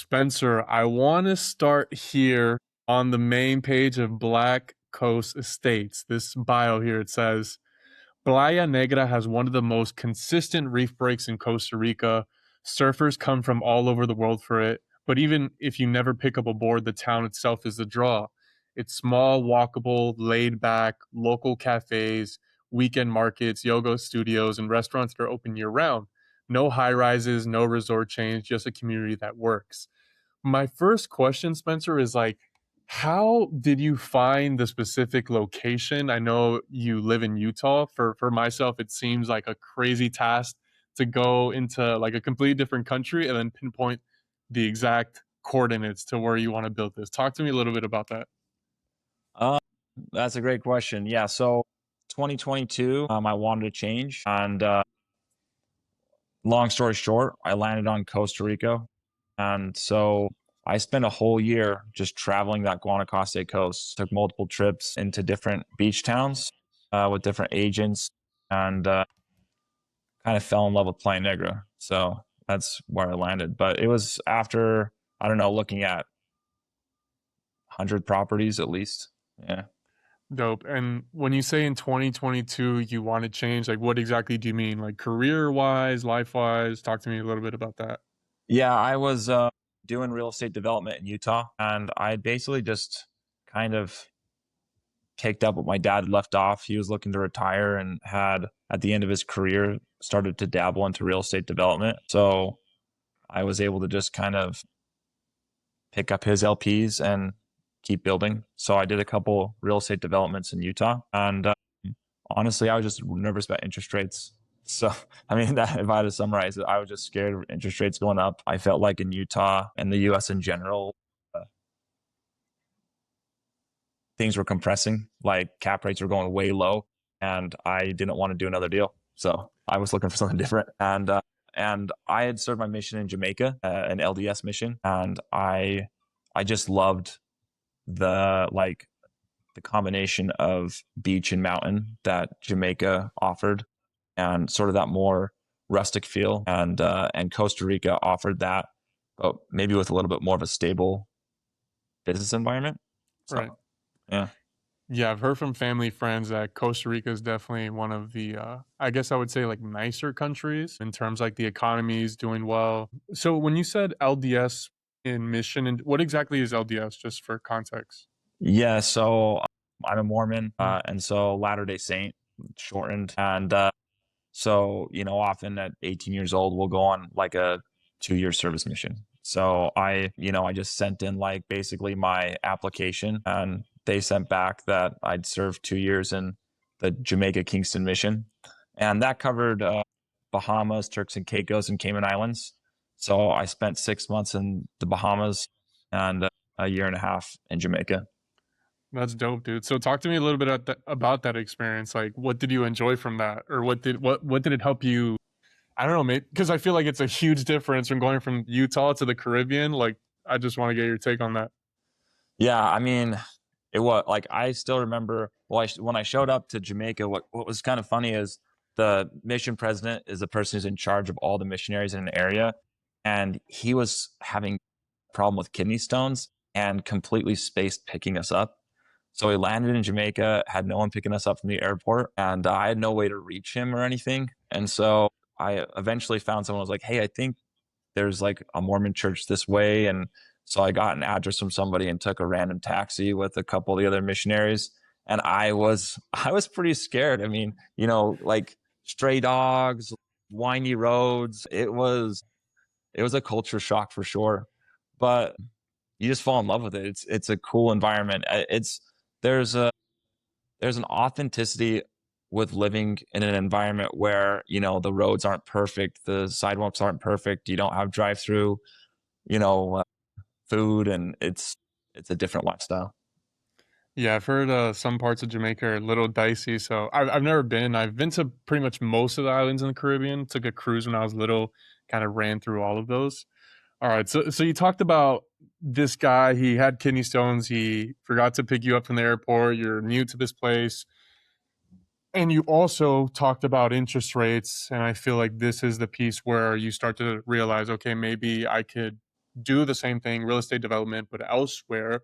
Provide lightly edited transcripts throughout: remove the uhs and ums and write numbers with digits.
Spencer, I want to start here on the main page of Black Coast Estates. This bio here, it says, Playa Negra has one of the most consistent reef breaks in Costa Rica. Surfers come from all over the world for it. But even if you never pick up a board, the town itself is the draw. It's small, walkable, laid back, local cafes, weekend markets, yoga studios, and restaurants that are open year round. No high rises, no resort chains, just a community that works. My first question, Spencer, is like, how did you find the specific location? I know you live in Utah. For myself, it seems like a crazy task to go into like a completely different country and then pinpoint the exact coordinates to where you want to build this. Talk to me a little bit about that. Uh, that's a great question. Yeah, so 2022, I wanted to change, and long story short, I landed on Costa Rica, and so I spent a whole year just traveling that Guanacaste coast. Took multiple trips into different beach towns with different agents, and kind of fell in love with Playa Negra. So that's where I landed. But it was after, I don't know, looking at 100 properties at least. Yeah. Dope. And when you say in 2022 you want to change, like what exactly do you mean? Like career wise, life wise? Talk to me a little bit about that. Yeah, I was doing real estate development in Utah, and I basically just kind of picked up what my dad had left off. He was looking to retire and had, at the end of his career, started to dabble into real estate development. So I was able to just kind of pick up his LPs and keep building. So I did a couple real estate developments in Utah, and honestly, I was just nervous about interest rates. So, I mean, that, if I had to summarize it, I was just scared of interest rates going up. I felt like in Utah and the US in general, things were compressing, like cap rates were going way low, and I didn't want to do another deal. So I was looking for something different. And I had served my mission in Jamaica, an LDS mission, and I just loved the combination of beach and mountain that Jamaica offered, and sort of that more rustic feel. And Costa Rica offered that, but maybe with a little bit more of a stable business environment. Right. So yeah. Yeah, I've heard from family friends that Costa Rica is definitely one of the, I guess I would say like nicer countries in terms like the economy is doing well. So when you said LDS in mission, and what exactly is LDS, just for context? Yeah, so I'm a Mormon, Mhm. and so Latter-day Saint, shortened. And so, often at 18 years old, we'll go on like a 2-year service mission. So I just sent in like basically my application, and they sent back that I'd served 2 years in the Jamaica Kingston mission. And that covered Bahamas, Turks and Caicos, and Cayman Islands. So I spent 6 months in the Bahamas and a year and a half in Jamaica. That's dope, dude. So talk to me a little bit about that experience. Like, what did you enjoy from that, or what did it help you? I don't know, mate, because I feel like it's a huge difference from going from Utah to the Caribbean. Like, I just want to get your take on that. Yeah, I mean, it was like I still remember. Well, when I showed up to Jamaica, what was kind of funny is the mission president is the person who's in charge of all the missionaries in an area, and he was having a problem with kidney stones and completely spaced picking us up. So he landed in Jamaica, had no one picking us up from the airport, and I had no way to reach him or anything. And so I eventually found someone who was like, "Hey, I think there's like a Mormon church this way." And so I got an address from somebody and took a random taxi with a couple of the other missionaries. And I was pretty scared. I mean, like stray dogs, windy roads. It was a culture shock for sure. But you just fall in love with it. It's a cool environment. There's a there's an authenticity with living in an environment where the roads aren't perfect, the sidewalks aren't perfect, you don't have drive through, you know, uh, food, and it's a different lifestyle. Yeah, I've heard some parts of Jamaica are a little dicey. So I've never been. I've been to pretty much most of the islands in the Caribbean. Took a cruise when I was little. Kind of ran through all of those. All right. So you talked about this guy. He had kidney stones. He forgot to pick you up from the airport. You're new to this place. And you also talked about interest rates. And I feel like this is the piece where you start to realize, okay, maybe I could do the same thing, real estate development, but elsewhere.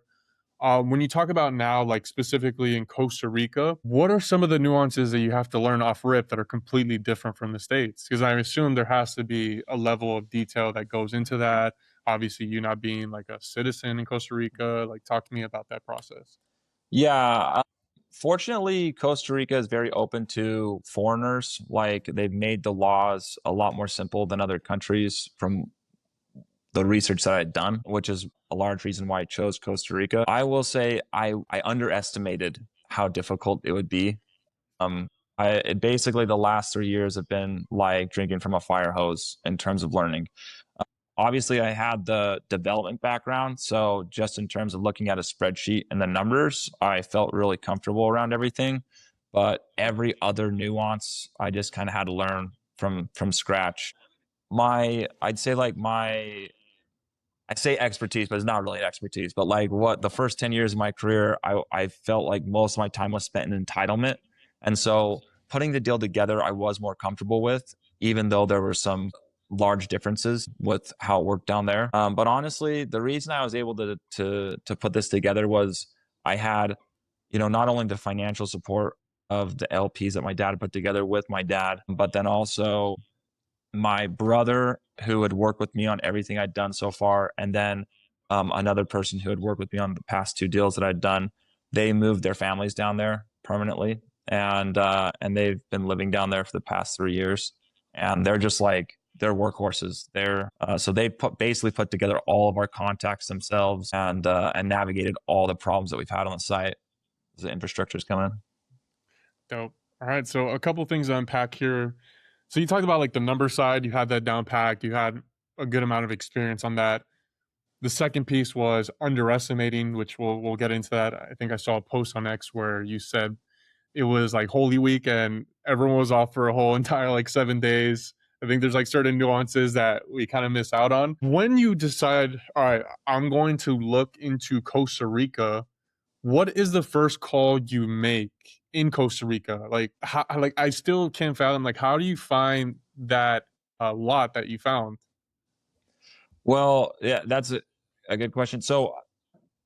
When you talk about now, like specifically in Costa Rica, what are some of the nuances that you have to learn off rip that are completely different from the States? Because I assume there has to be a level of detail that goes into that. Obviously, you not being like a citizen in Costa Rica, like talk to me about that process. Yeah. Fortunately, Costa Rica is very open to foreigners. Like they've made the laws a lot more simple than other countries from the research that I'd done, which is a large reason why I chose Costa Rica. I will say I underestimated how difficult it would be. Um, basically the last 3 years have been like drinking from a fire hose in terms of learning. Obviously, I had the development background, so just in terms of looking at a spreadsheet and the numbers, I felt really comfortable around everything. But every other nuance, I just kind of had to learn from scratch. I'd say like I say expertise, but it's not really expertise. But like what the first 10 years of my career, I felt like most of my time was spent in entitlement. And so putting the deal together, I was more comfortable with, even though there were some large differences with how it worked down there. But honestly, the reason I was able to put this together was I had, not only the financial support of the LPs that my dad put together with my dad, but then also my brother who had worked with me on everything I'd done so far, and then another person who had worked with me on the past two deals that I'd done. They moved their families down there permanently, and they've been living down there for the past 3 years, and they're just like they're workhorses. So they basically put together all of our contacts themselves and navigated all the problems that we've had on the site as the infrastructure's come in. Dope. All right. So a couple things to unpack here. So you talked about like the number side, you had that down packed, you had a good amount of experience on that. The second piece was underestimating, which we'll get into that. I think I saw a post on X where you said it was like Holy Week and everyone was off for a whole entire like 7 days. I think there's like certain nuances that we kind of miss out on. When you decide, all right, I'm going to look into Costa Rica, what is the first call you make in Costa Rica? Like, like I still can't fathom. Like, how do you find that lot that you found? Well, yeah, that's a good question. So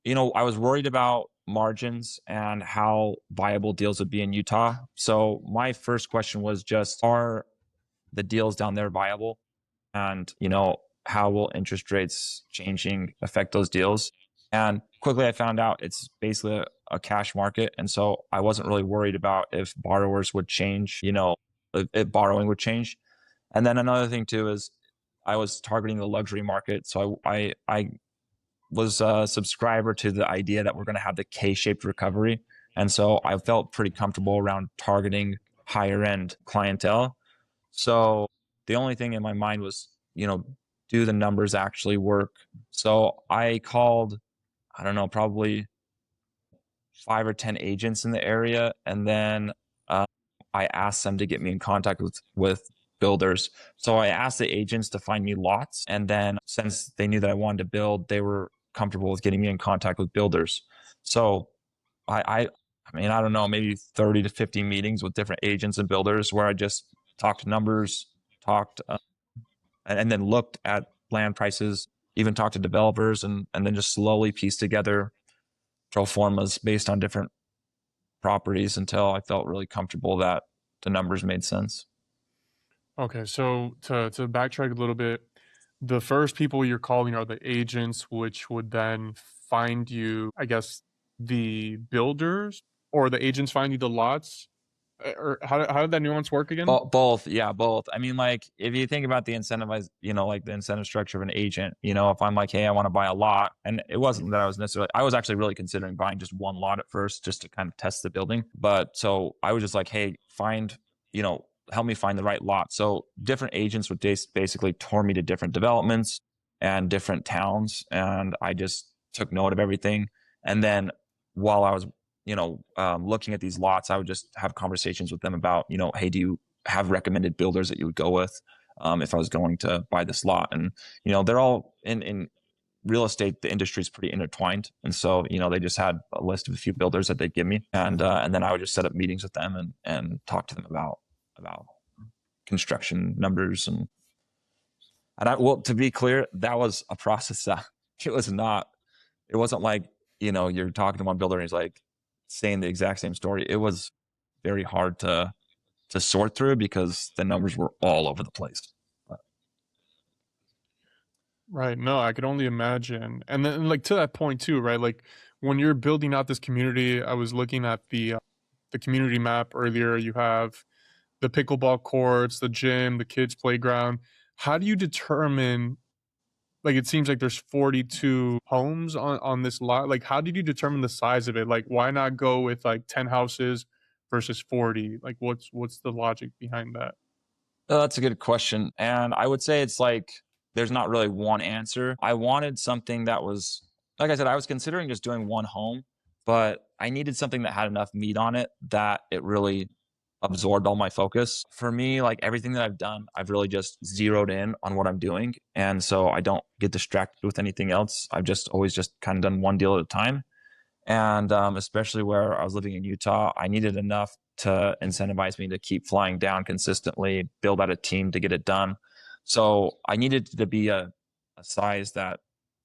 I was worried about margins and how viable deals would be in Utah. So my first question was just, are the deals down there viable? And, how will interest rates changing affect those deals? And quickly I found out it's basically a cash market. And so I wasn't really worried about if borrowers would change, if borrowing would change. And then another thing too is I was targeting the luxury market. So I was a subscriber to the idea that we're going to have the K-shaped recovery. And so I felt pretty comfortable around targeting higher end clientele. So the only thing in my mind was, do the numbers actually work? So I called, I don't know, probably 5 or 10 agents in the area. And then I asked them to get me in contact with builders. So I asked the agents to find me lots. And then since they knew that I wanted to build, they were comfortable with getting me in contact with builders. So I mean, I don't know, maybe 30 to 50 meetings with different agents and builders where I just talked numbers, talked, and then looked at land prices, even talked to developers, and then just slowly pieced together pro formas based on different properties until I felt really comfortable that the numbers made sense. Okay, so to backtrack a little bit, the first people you're calling are the agents, which would then find you, I guess, the builders, or the agents find you the lots. Or how did that nuance work again? Both, yeah, both. I mean, like if you think about the incentivized, like the incentive structure of an agent, if I'm like, hey, I want to buy a lot, and it wasn't that I was actually really considering buying just one lot at first, just to kind of test the building. But so I was just like, hey, help me find the right lot. So different agents would basically tour me to different developments and different towns, and I just took note of everything. And then while I was looking at these lots, I would just have conversations with them about, hey, do you have recommended builders that you would go with if I was going to buy this lot? And, they're all in real estate, the industry is pretty intertwined. And so, they just had a list of a few builders that they'd give me. And then I would just set up meetings with them and talk to them about construction numbers. And And well, to be clear, that was a process that it was not, it wasn't like, you're talking to one builder and he's like saying the exact same story. It was very hard to sort through because the numbers were all over the place. But Right. No, I could only imagine. And then like to that point too, right? Like when you're building out this community, I was looking at the community map earlier. You have the pickleball courts, the gym, the kids playground. How do you determine, like it seems like there's 42 homes on this lot. Like how did you determine the size of it? Like why not go with like 10 houses versus 40? Like what's the logic behind that? that's a good question. And I would say it's like there's not really one answer. I wanted something that was, like I said, I was considering just doing one home, but I needed something that had enough meat on it that it really absorbed all my focus. For me, like everything that I've done, I've really just zeroed in on what I'm doing. And so I don't get distracted with anything else. I've just always just kind of done one deal at a time. And especially where I was living in Utah, I needed enough to incentivize me to keep flying down consistently, build out a team to get it done. So I needed to be a size that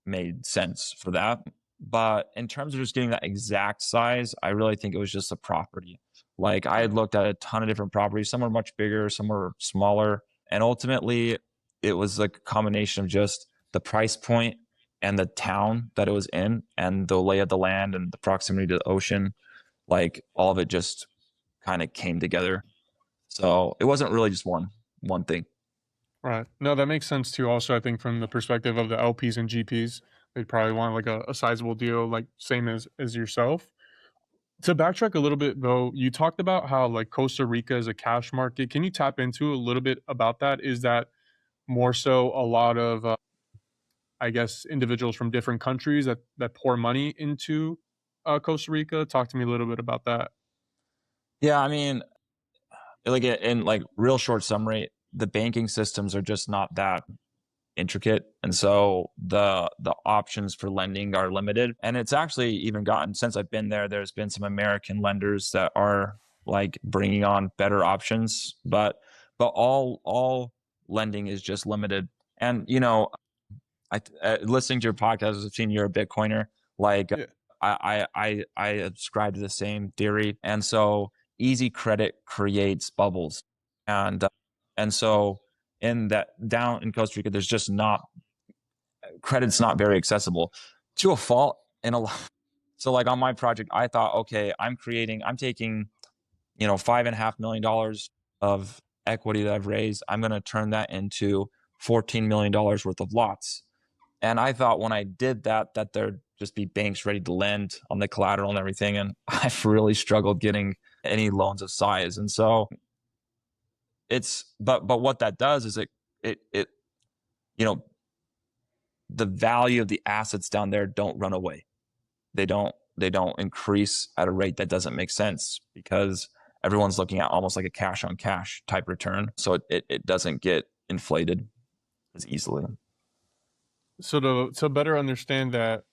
made sense for that. But in terms of just getting that exact size, I really think it was just a property. Like I had looked at a ton of different properties. Some were much bigger, some were smaller. And ultimately, it was like a combination of just the price point and the town that it was in and the lay of the land and the proximity to the ocean. Like all of it just kind of came together. So it wasn't really just one thing. Right. No, that makes sense too. Also, I think from the perspective of the LPs and GPs, they'd probably want like a sizable deal, like same as yourself. To backtrack a little bit though, you talked about how like Costa Rica is a cash market. Can you tap into a little bit about that? Is that more so a lot of I guess individuals from different countries that pour money into Costa Rica? Talk to me a little bit about that. Yeah, I mean, like in like real short summary, the banking systems are just not that intricate, and so the options for lending are limited. And it's actually even gotten, since I've been there, there's been some American lenders that are like bringing on better options, but all lending is just limited. And listening to your podcast, I've seen you're a Bitcoiner. Like Yeah. I subscribe to the same theory, and so easy credit creates bubbles, and and so in that down in Costa Rica, there's just not, credit's not very accessible to a fault in a lot. So like on my project, I thought, okay, I'm taking, $5.5 million of equity that I've raised. I'm going to turn that into $14 million worth of lots. And I thought when I did that, that there'd just be banks ready to lend on the collateral and everything. And I've really struggled getting any loans of size. And so but what that does is it, you know, the value of the assets down there don't run away. They don't increase at a rate that doesn't make sense because everyone's looking at almost like a cash on cash type return. So it doesn't get inflated as easily. So to better understand that,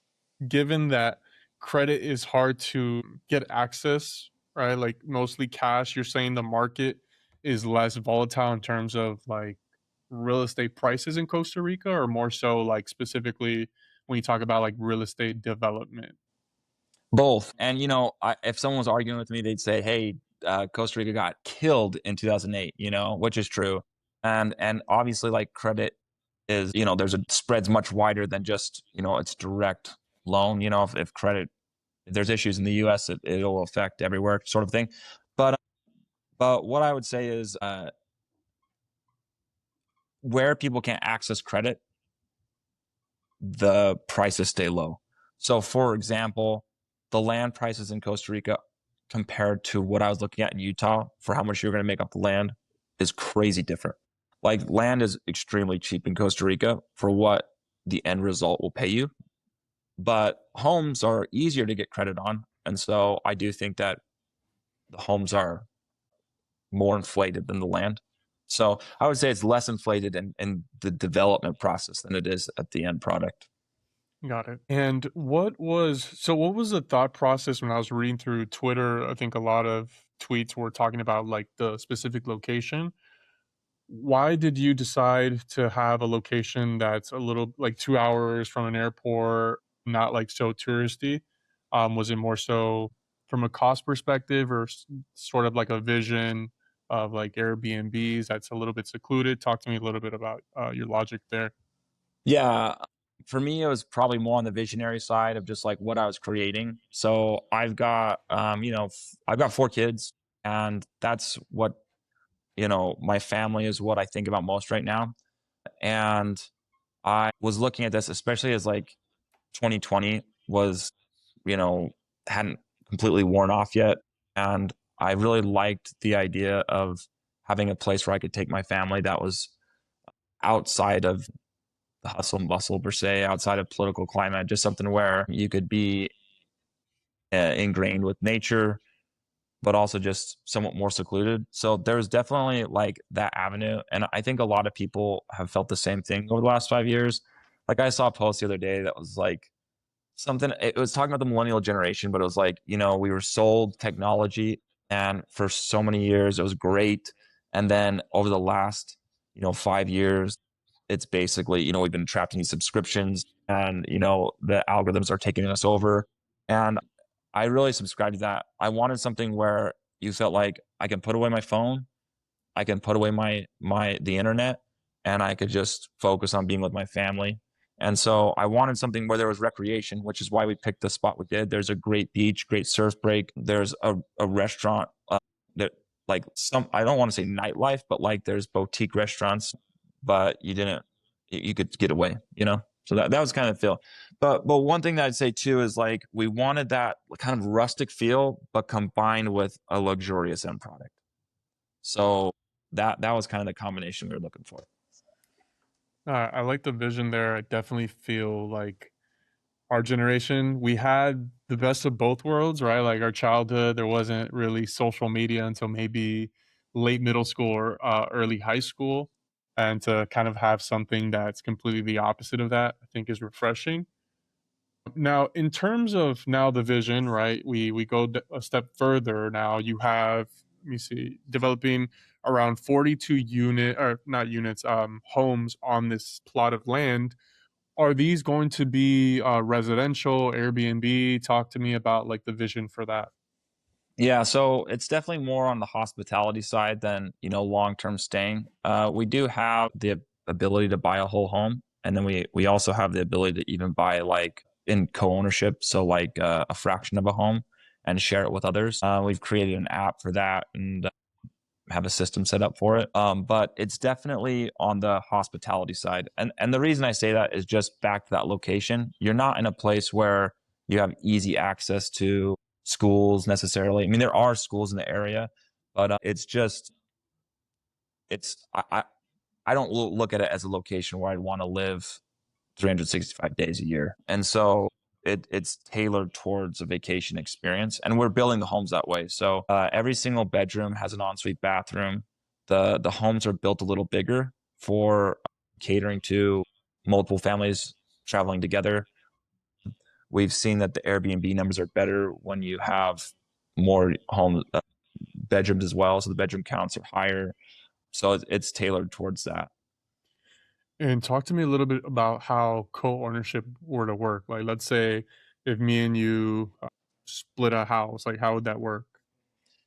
given that credit is hard to get access, right? Like mostly cash, you're saying the market is less volatile in terms of like real estate prices in Costa Rica, or more so like specifically when you talk about like real estate development? Both. And if someone was arguing with me, they'd say, "Hey, Costa Rica got killed in 2008," which is true. And obviously, like credit is, there's a spreads much wider than just its direct loan. If credit, if there's issues in the U.S., it'll affect everywhere, sort of thing. But but what I would say is, where people can't access credit, the prices stay low. So, for example, the land prices in Costa Rica compared to what I was looking at in Utah for how much you're going to make off the land is crazy different. Like land is extremely cheap in Costa Rica for what the end result will pay you, but homes are easier to get credit on. And so I do think that the homes are more inflated than the land. So I would say it's less inflated in the development process than it is at the end product. Got it. And what was the thought process when I was reading through Twitter? I think a lot of tweets were talking about like the specific location. Why did you decide to have a location that's a little like 2 hours from an airport, not like so touristy? Was it more so from a cost perspective, or sort of like a vision of like Airbnbs that's a little bit secluded? Talk to me a little bit about your logic there. Yeah, for me, it was probably more on the visionary side of just like what I was creating. So I've got, I've got 4 kids, and that's what, my family is what I think about most right now. And I was looking at this, especially as like 2020 was, you know, hadn't completely worn off yet. And I really liked the idea of having a place where I could take my family that was outside of the hustle and bustle per se, outside of political climate, just something where you could be ingrained with nature, but also just somewhat more secluded. So there's definitely like that avenue. And I think a lot of people have felt the same thing over the last 5 years. Like I saw a post the other day that was like something, it was talking about the millennial generation, but it was like, we were sold technology, and for so many years it was great. And then over the last, 5 years, it's basically, we've been trapped in these subscriptions, and, the algorithms are taking us over. And I really subscribe to that. I wanted something where you felt like I can put away my phone, I can put away the internet, and I could just focus on being with my family. And so I wanted something where there was recreation, which is why we picked the spot we did. There's a great beach, great surf break. There's a restaurant that, like, some, I don't want to say nightlife, but like there's boutique restaurants, but you could get away, So that was kind of the feel. But one thing that I'd say too is like we wanted that kind of rustic feel, but combined with a luxurious end product. So that was kind of the combination we were looking for. I like the vision there. I definitely feel like our generation, we had the best of both worlds, right? Like our childhood, there wasn't really social media until maybe late middle school or early high school. And to kind of have something that's completely the opposite of that, I think is refreshing. Now, in terms of now the vision, right? We go a step further. Now you have, let me see, developing around 42 unit or not units, homes on this plot of land. Are these going to be residential, Airbnb? Talk to me about like the vision for that. Yeah, so it's definitely more on the hospitality side than, long-term staying. We do have the ability to buy a whole home, and then we also have the ability to even buy like in co-ownership, so like a fraction of a home and share it with others. We've created an app for that, and have a system set up for it. But it's definitely on the hospitality side. And the reason I say that is just back to that location. You're not in a place where you have easy access to schools necessarily. I mean, there are schools in the area, but I don't look at it as a location where I'd want to live 365 days a year. And so it's tailored towards a vacation experience. And we're building the homes that way. So every single bedroom has an ensuite bathroom. The homes are built a little bigger for catering to multiple families traveling together. We've seen that the Airbnb numbers are better when you have more home bedrooms as well. So the bedroom counts are higher. So it's tailored towards that. And talk to me a little bit about how co-ownership were to work. Like, let's say if me and you split a house, like how would that work?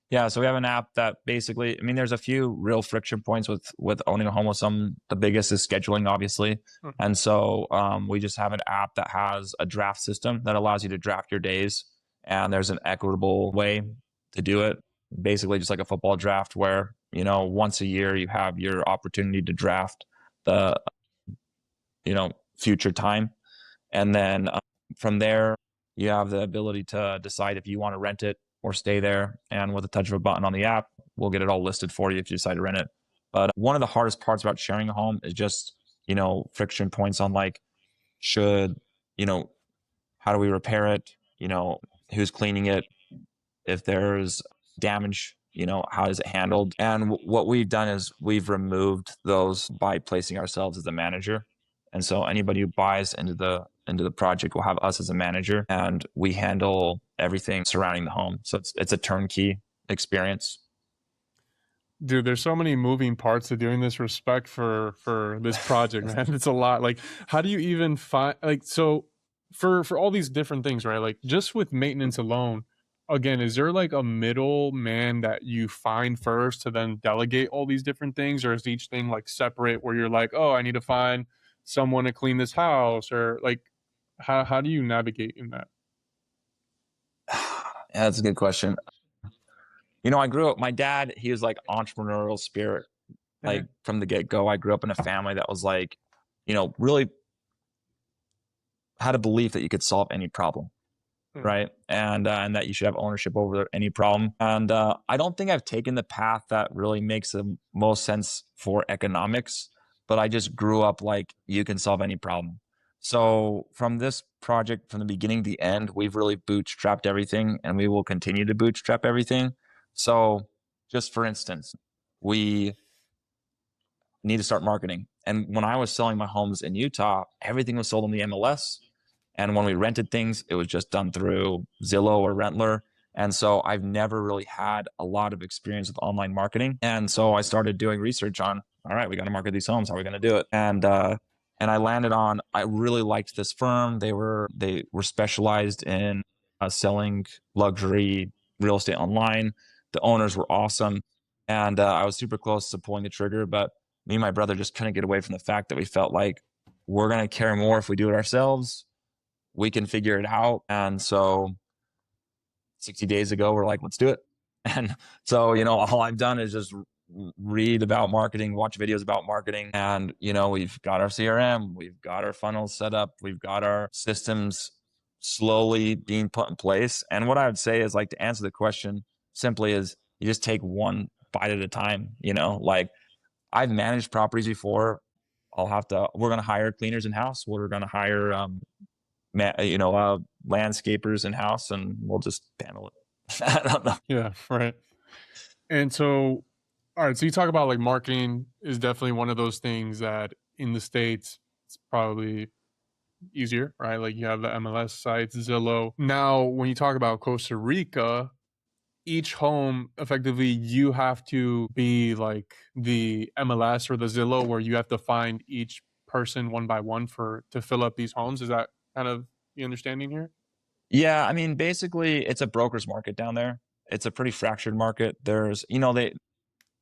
Yeah, so we have an app that basically, I mean, there's a few real friction points with owning a home with some. The biggest is scheduling, obviously, Uh, and so we just have an app that has a draft system that allows you to draft your days, and there's an equitable way to do it. Basically, just like a football draft, where once a year you have your opportunity to draft the future time, and then from there, you have the ability to decide if you want to rent it or stay there. And with a touch of a button on the app, we'll get it all listed for you if you decide to rent it. But one of the hardest parts about sharing a home is just, friction points on like, should, you know, how do we repair it? Who's cleaning it? If there's damage, how is it handled? And what we've done is we've removed those by placing ourselves as the manager. And so anybody who buys into the project will have us as a manager, and we handle everything surrounding the home. So it's a turnkey experience. Dude, there's so many moving parts to doing this. Respect for this project, man. It's a lot. Like, how do you even find like so for all these different things, right? Like just with maintenance alone, again, is there like a middle man that you find first to then delegate all these different things, or is each thing like separate where you're like, oh, I need to find someone to clean this house, or like how do you navigate in that? Yeah, that's a good question. You know, I grew up, my dad, he was like entrepreneurial spirit, Mhm. like from the get go. I grew up in a family that was like, you know, really had a belief that you could solve any problem, Mm. right? And that you should have ownership over any problem. And I don't think I've taken the path that really makes the most sense for economics, but I just grew up like you can solve any problem. So from this project, from the beginning to the end, we've really bootstrapped everything, and we will continue to bootstrap everything. So just for instance, we need to start marketing. And when I was selling my homes in Utah, everything was sold on the MLS. And when we rented things, it was just done through Zillow or Rentler. And so I've never really had a lot of experience with online marketing. And so I started doing research on, all right, we got to market these homes. How are we going to do it? And I landed on, I really liked this firm. They were specialized in selling luxury real estate online. The owners were awesome. And I was super close to pulling the trigger, but me and my brother just couldn't get away from the fact that we felt like we're going to care more if we do it ourselves. We can figure it out. And so 60 days ago, we're like, let's do it. And so, you know, all I've done is just read about marketing, watch videos about marketing. And, you know, we've got our CRM, we've got our funnels set up, we've got our systems slowly being put in place. And what I would say is, like, to answer the question simply, is you just take one bite at a time. You know, like, I've managed properties before. We're going to hire cleaners in house. We're going to hire, landscapers in house, and we'll just handle it. I don't know. Yeah, right. And so, all right, so you talk about like marketing is definitely one of those things that in the States, it's probably easier, right? Like you have the MLS sites, Zillow. Now, when you talk about Costa Rica, each home effectively you have to be like the MLS or the Zillow where you have to find each person one by one for to fill up these homes. Is that kind of the understanding here? Yeah, I mean, basically, it's a broker's market down there. It's a pretty fractured market. There's, you know, they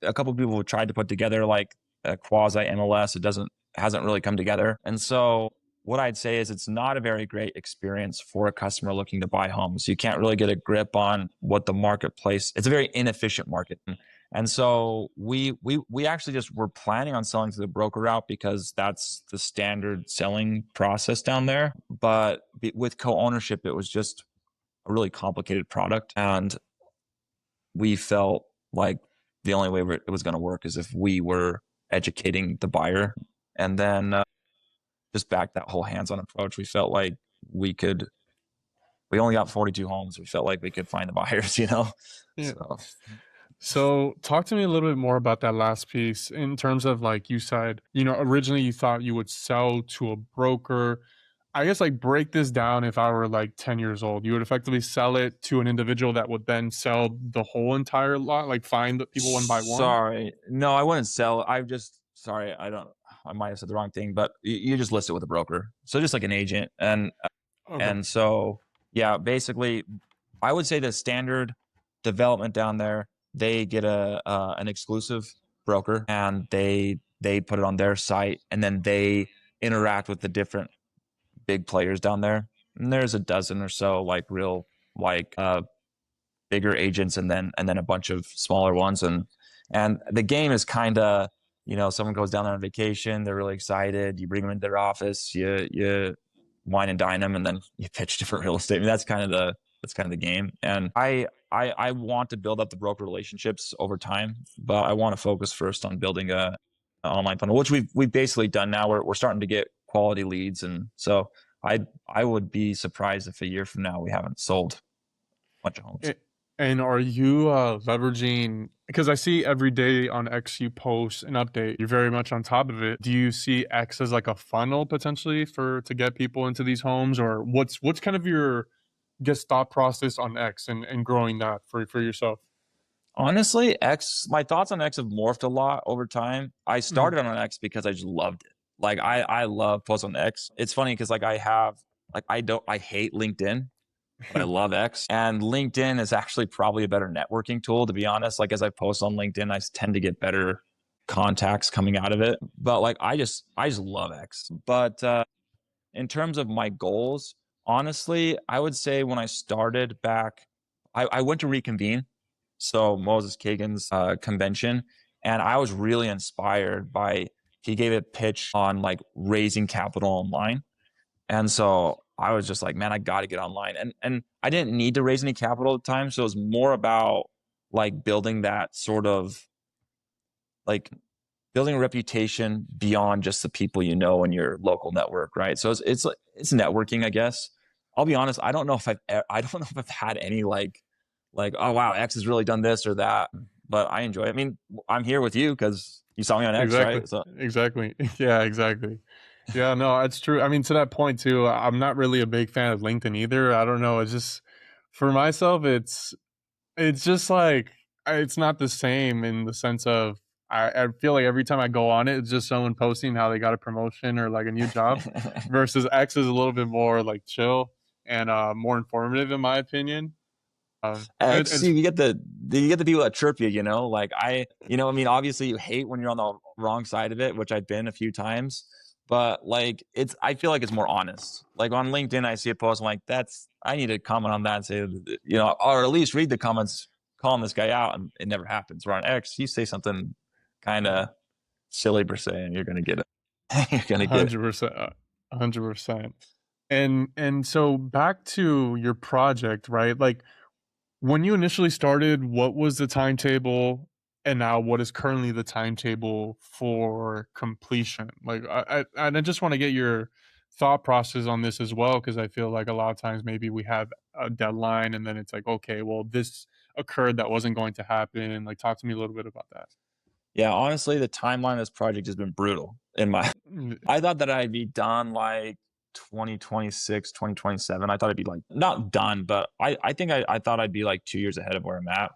a couple of people have tried to put together like a quasi MLS. It doesn't hasn't really come together. And so what I'd say is it's not a very great experience for a customer looking to buy homes. You can't really get a grip on what the marketplace. It's a very inefficient market. And so we actually just were planning on selling to the broker route because that's the standard selling process down there. But with co-ownership, it was just a really complicated product, and we felt like the only way it was going to work is if we were educating the buyer. And then just back that whole hands-on approach, we felt like we could. We only got 42 homes. We felt like we could find the buyers, you know. Yeah. So So, talk to me a little bit more about that last piece in terms of like you said, originally you thought you would sell to a broker. I guess like break this down if I were like 10 years old. You would effectively sell it to an individual that would then sell the whole entire lot, like find the people one by one. sorry, no, I wouldn't sell. I just sorry, I don't. I might have said the wrong thing, but you just list it with a broker, so just like an agent. Okay. And so yeah, basically, I would say the standard development down there, they get a an exclusive broker, and they put it on their site, and then they interact with the different big players down there. And there's a dozen or so, like, real, like, bigger agents, and then a bunch of smaller ones. And the game is kind of, you know, someone goes down there on vacation, they're really excited, you bring them into their office, you wine and dine them, and then you pitch different real estate. I mean, that's kind of the game. And I want to build up the broker relationships over time, but I want to focus first on building an online funnel, which we've basically done now. We're starting to get quality leads. And so I would be surprised if a year from now we haven't sold a bunch of homes. A- And are you leveraging, because I see every day on X you post an update, you're very much on top of it. Do you see X as like a funnel potentially for to get people into these homes, or what's kind of your guess thought process on X and growing that for yourself? Honestly, X, my thoughts on X have morphed a lot over time. I Mhm. started on X because I just loved it. Like I love posts on X. It's funny because like I have like I hate LinkedIn, but I love X. And LinkedIn is actually probably a better networking tool, to be honest. Like as I post on LinkedIn, I tend to get better contacts coming out of it. But like I just love X. But in terms of my goals, honestly, I would say when I started back, I went to Reconvene, so Moses Kagan's convention, and I was really inspired by he gave a pitch on like raising capital online, and so I was just like, man, I got to get online, and I didn't need to raise any capital at the time, so it was more about like building that sort of like building a reputation beyond just the people you know in your local network, right? So it's networking, I guess. I'll be honest, I don't know if I've had any like oh wow, X has really done this or that, but I enjoy it. I mean, I'm here with you because you saw me on X, Exactly. right? So Exactly. Yeah, exactly. Yeah, no, that's true. I mean, to that point too, I'm not really a big fan of LinkedIn either. I don't know. It's just for myself, it's just like it's not the same in the sense of I feel like every time I go on it, it's just someone posting how they got a promotion or like a new job, versus X is a little bit more like chill and more informative in my opinion. X, It's you get the people that chirp you, like I mean, obviously you hate when you're on the wrong side of it, which I've been a few times, but like I feel like it's more honest. Like on LinkedIn, I see a post, I'm like, I need to comment on that and say, or at least read the comments calling this guy out, and it never happens. Where on X, you say something kind of silly per se, and you're gonna get it. You're gonna get it. 100%, 100%. And so back to your project, right? Like when you initially started, what was the timetable, and now what is currently the timetable for completion? Like, and I just want to get your thought process on this as well, because I feel like a lot of times maybe we have a deadline, and then it's like, okay, well, this occurred that wasn't going to happen, and like, talk to me a little bit about that. Yeah, honestly, the timeline of this project has been brutal in my Mm. I thought that I'd be done like 2026, 2027. I thought I'd be like not done, but I think I thought I'd be like 2 years ahead of where I'm at.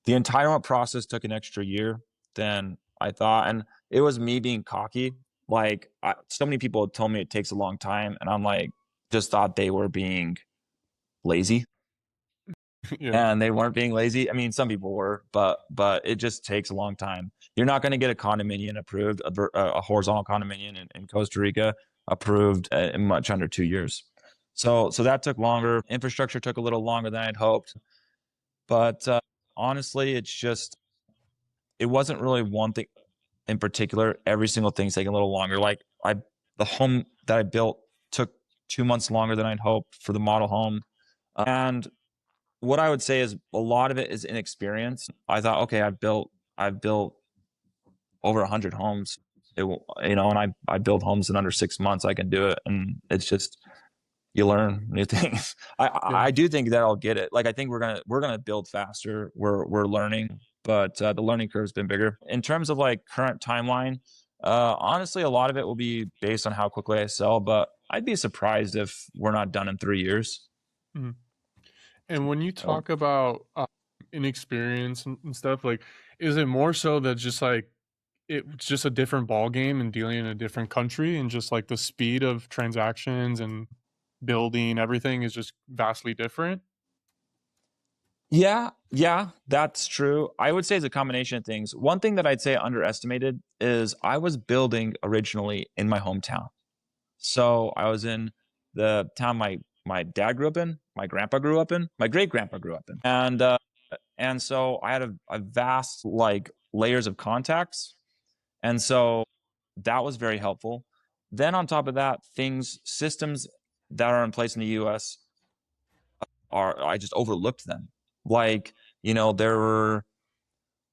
The entitlement process took an extra year than I thought. And it was me being cocky. Like so many people had told me it takes a long time. And I'm like, just thought they were being lazy, Yeah, and they weren't being lazy. I mean, some people were, but it just takes a long time. You're not going to get a condominium approved, a horizontal condominium in Costa Rica approved in much under 2 years. So that took longer. Infrastructure took a little longer than I'd hoped, but honestly, it wasn't really one thing in particular. Every single thing's taking a little longer. Like the home that I built took 2 months longer than I'd hoped for the model home, and what I would say is a lot of it is inexperience. I thought, okay, I've built over 100 homes. And I build homes in under 6 months. I can do it, and it's just you learn new things. yeah. I do think that I'll get it. Like I think we're gonna build faster. We're learning, but the learning curve's been bigger in terms of like current timeline. Honestly, a lot of it will be based on how quickly I sell, but I'd be surprised if we're not done in 3 years. Mhm. And when you So, talk about inexperience and stuff, like, is it more so that just like it's just a different ball game and dealing in a different country, and just like the speed of transactions and building everything is just vastly different? yeah, that's true. I would say it's a combination of things. One thing that I'd say underestimated is I was building originally in my hometown. So I was in the town my dad grew up in, my grandpa grew up in, my great grandpa grew up in, and so I had a vast like layers of contacts, and so that was very helpful. Then on top of that, systems that are in place in the U.S. I just overlooked them. Like there were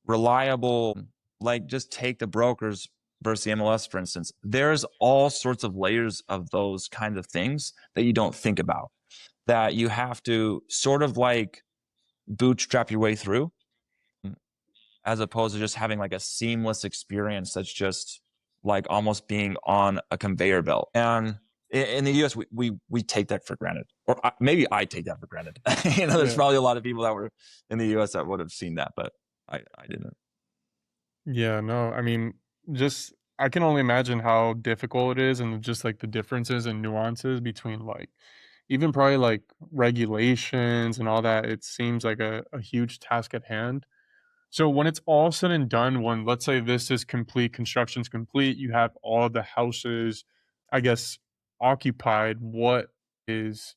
reliable, like just take the brokers versus the MLS, for instance. There's all sorts of layers of those kinds of things that you don't think about, that you have to sort of like bootstrap your way through, as opposed to just having like a seamless experience that's just like almost being on a conveyor belt. And in the US, we take that for granted, or maybe I take that for granted. There's Yeah. probably a lot of people that were in the US that would have seen that, but I didn't. Yeah, no, I mean, just I can only imagine how difficult it is and just like the differences and nuances between like even probably like regulations and all that. It seems like a huge task at hand. So when it's all said and done, when let's say this is complete, construction's complete, you have all the houses, I guess, occupied, what is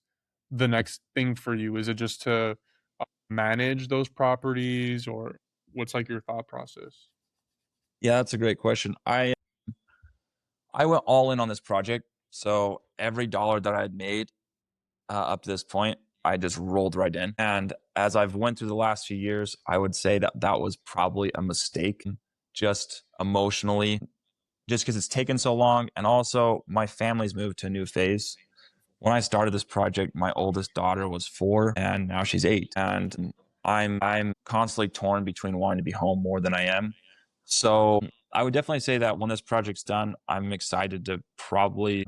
the next thing for you? Is it just to manage those properties or what's like your thought process? Yeah, that's a great question. I went all in on this project, so every dollar that I had made up to this point, I just rolled right in. And as I've went through the last few years, I would say that that was probably a mistake, just emotionally, just because it's taken so long, and also my family's moved to a new phase. When I started this project, my oldest daughter was 4, and now she's 8, and I'm constantly torn between wanting to be home more than I am. So I would definitely say that when this project's done, I'm excited to probably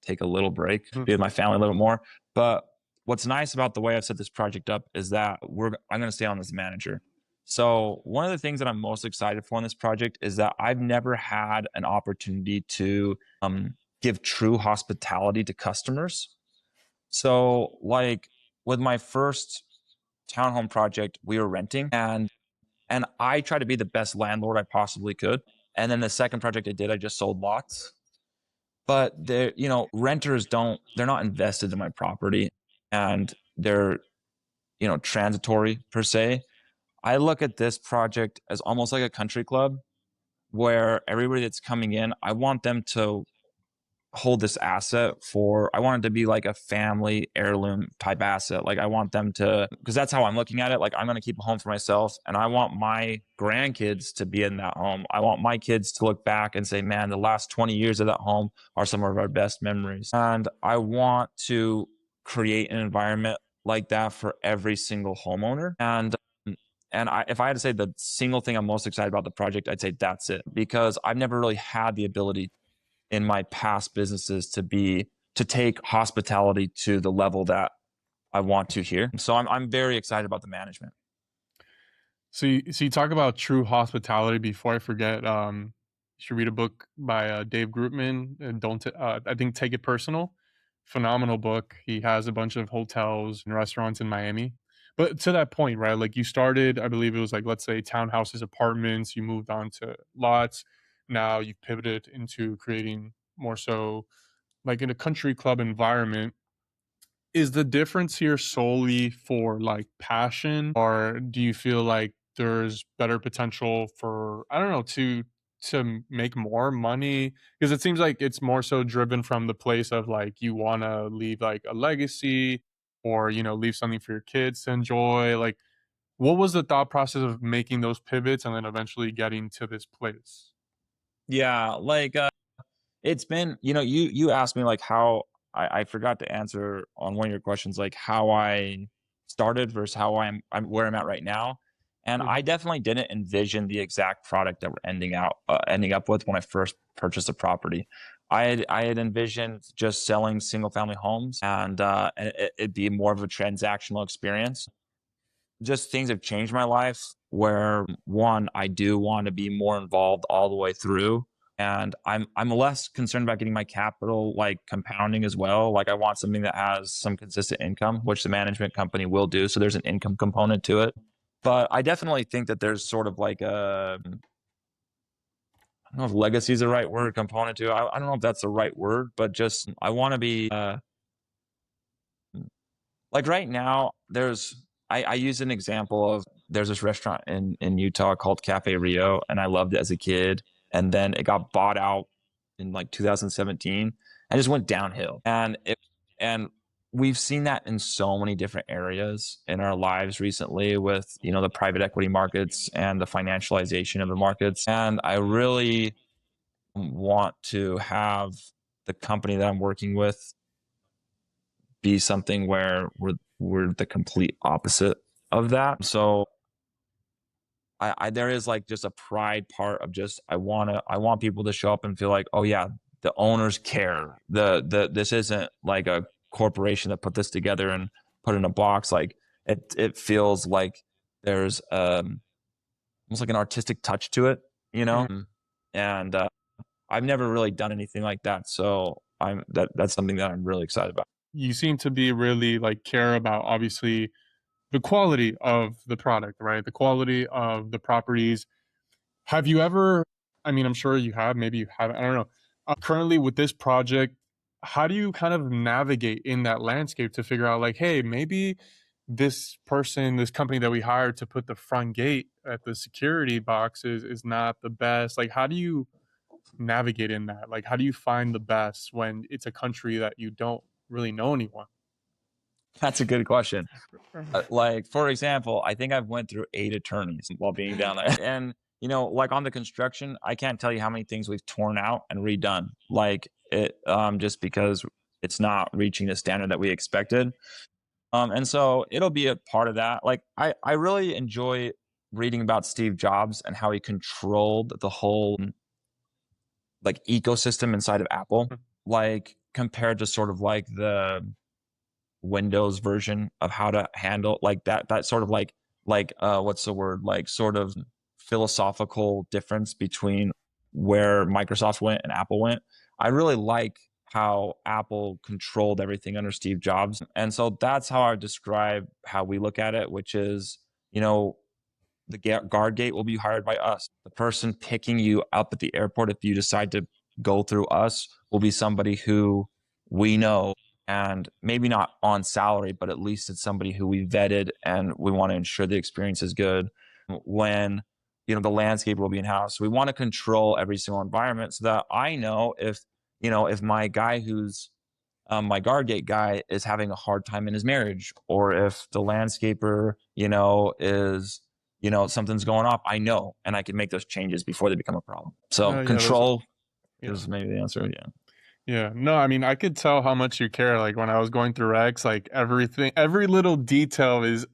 take a little break, Mhm. be with my family a little more. But what's nice about the way I've set this project up is that I'm going to stay on as manager. So one of the things that I'm most excited for on this project is that I've never had an opportunity to give true hospitality to customers. So like with my first townhome project, we were renting, and I tried to be the best landlord I possibly could. And then the second project I did, I just sold lots. But they're, renters they're not invested in my property, and they're, transitory per se. I look at this project as almost like a country club where everybody that's coming in, I want them to hold this asset for, I want it to be like a family heirloom type asset. Like I want them to, because that's how I'm looking at it. Like I'm going to keep a home for myself, and I want my grandkids to be in that home. I want my kids to look back and say, man, the last 20 years of that home are some of our best memories. And I want to create an environment like that for every single homeowner. If I had to say the single thing I'm most excited about the project, I'd say that's it, because I've never really had the ability in my past businesses to take hospitality to the level that I want to here. So I'm very excited about the management. So you talk about true hospitality. Before I forget, you should read a book by Dave Grootman. I think Take It Personal. Phenomenal book. He has a bunch of hotels and restaurants in Miami. But to that point, right? Like you started, I believe it was like let's say townhouses, apartments. You moved on to lots. Now you've pivoted into creating more so like in a country club environment. Is the difference here solely for like passion, or do you feel like there's better potential for, I don't know, to make more money? Because it seems like it's more so driven from the place of like you want to leave like a legacy or leave something for your kids to enjoy. Like what was the thought process of making those pivots and then eventually getting to this place? Yeah, like it's been, you asked me like how I forgot to answer on one of your questions, like how I started versus how I'm where I'm at right now. And I Mhm. definitely didn't envision the exact product that we're ending up with when I first purchased the property. I had envisioned just selling single family homes, and it'd be more of a transactional experience. Just things have changed my life where one, I do want to be more involved all the way through. And I'm less concerned about getting my capital like compounding as well. Like I want something that has some consistent income, which the management company will do. So there's an income component to it. But I definitely think that there's sort of like I don't know if legacy is the right word, component to it. I don't know if that's the right word, but just I want to be like right now, I use an example of there's this restaurant in Utah called Cafe Rio, and I loved it as a kid. And then it got bought out in like 2017 and just went downhill. And we've seen that in so many different areas in our lives recently with, the private equity markets and the financialization of the markets. And I really want to have the company that I'm working with be something where we're the complete opposite of that. So I there is like just a pride part of just I want people to show up and feel like, oh yeah, the owners care. The this isn't like a corporation that put this together and put it in a box. Like it feels like there's almost like an artistic touch to it, you know. Mm. And I've never really done anything like that, so that's something that I'm really excited about. You seem to be really like care about obviously the quality of the product, right? The quality of the properties. Have you ever, I mean, I'm sure you have, maybe you haven't, I don't know. Currently with this project, how do you kind of navigate in that landscape to figure out like, hey, maybe this person, this company that we hired to put the front gate at the security boxes is not the best. Like, how do you navigate in that? Like, how do you find the best when it's a country that you don't really know anyone? That's a good question. Like, for example, I think I've went through 8 attorneys while being down there. And, like on the construction, I can't tell you how many things we've torn out and redone. Like it just because it's not reaching the standard that we expected. And so it'll be a part of that. Like I really enjoy reading about Steve Jobs and how he controlled the whole like ecosystem inside of Apple, like compared to sort of like the Windows version of how to handle like that sort of like what's the word, like sort of philosophical difference between where Microsoft went and Apple went. I really like how Apple controlled everything under Steve Jobs. And so that's how I describe how we look at it, which is, the guard gate will be hired by us. The person picking you up at the airport, if you decide to go through us, will be somebody who we know, and maybe not on salary, but at least it's somebody who we vetted and we want to ensure the experience is good. When the landscape will be in house, we want to control every single environment so that I know if my guy who's my guard gate guy is having a hard time in his marriage, or if the landscaper, is, something's going off, I know, and I can make those changes before they become a problem. So Yeah, those are, control yeah. is maybe the answer. Yeah. Yeah, no, I mean, I could tell how much you care. Like when I was going through X, like everything, every little detail is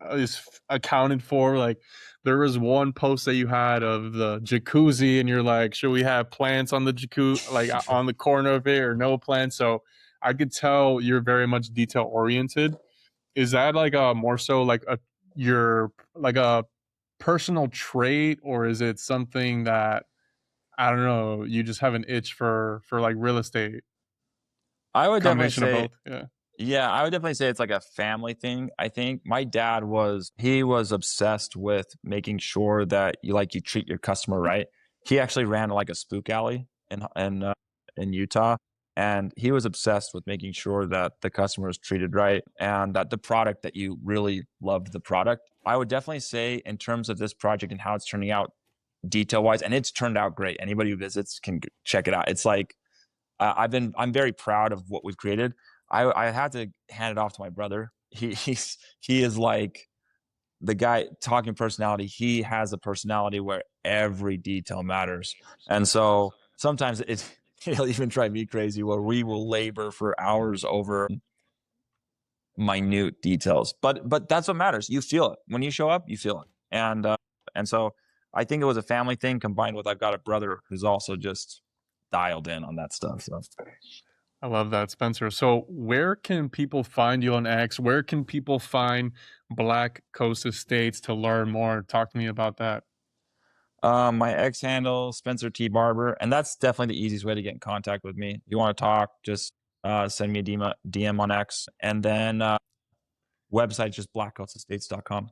accounted for. Like there was one post that you had of the jacuzzi, and you're like, should we have plants on the jacuzzi, like on the corner of it, or no plants? So I could tell you're very much detail oriented. Is that like a more so like a your like a personal trait, or is it something that I don't know, you just have an itch for like real estate? I would definitely Combination of say both, yeah. Yeah, I would definitely say it's like a family thing. I think my dad he was obsessed with making sure that you treat your customer right. He actually ran like a spook alley in Utah, and he was obsessed with making sure that the customer is treated right and that the product, that you really loved the product. I would definitely say in terms of this project and how it's turning out detail wise, and it's turned out great. Anybody who visits can check it out. It's like I'm very proud of what we've created. I had to hand it off to my brother. He is like the guy talking personality. He has a personality where every detail matters, and so sometimes he'll even drive me crazy where we will labor for hours over minute details. But that's what matters. You feel it when you show up. You feel it, and so I think it was a family thing combined with I've got a brother who's also just dialed in on that stuff. So. I love that, Spencer. So where can people find you on X? Where can people find Black Coast Estates to learn more? Talk to me about that. My X handle, Spencer T. Barber, and that's definitely the easiest way to get in contact with me. If you want to talk, just send me a DM on X, and then website just blackcoastestates.com.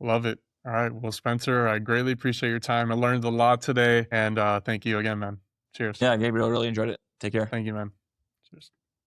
Love it. All right. Well, Spencer, I greatly appreciate your time. I learned a lot today, and thank you again, man. Cheers. Yeah, Gabriel, really enjoyed it. Take care. Thank you, man.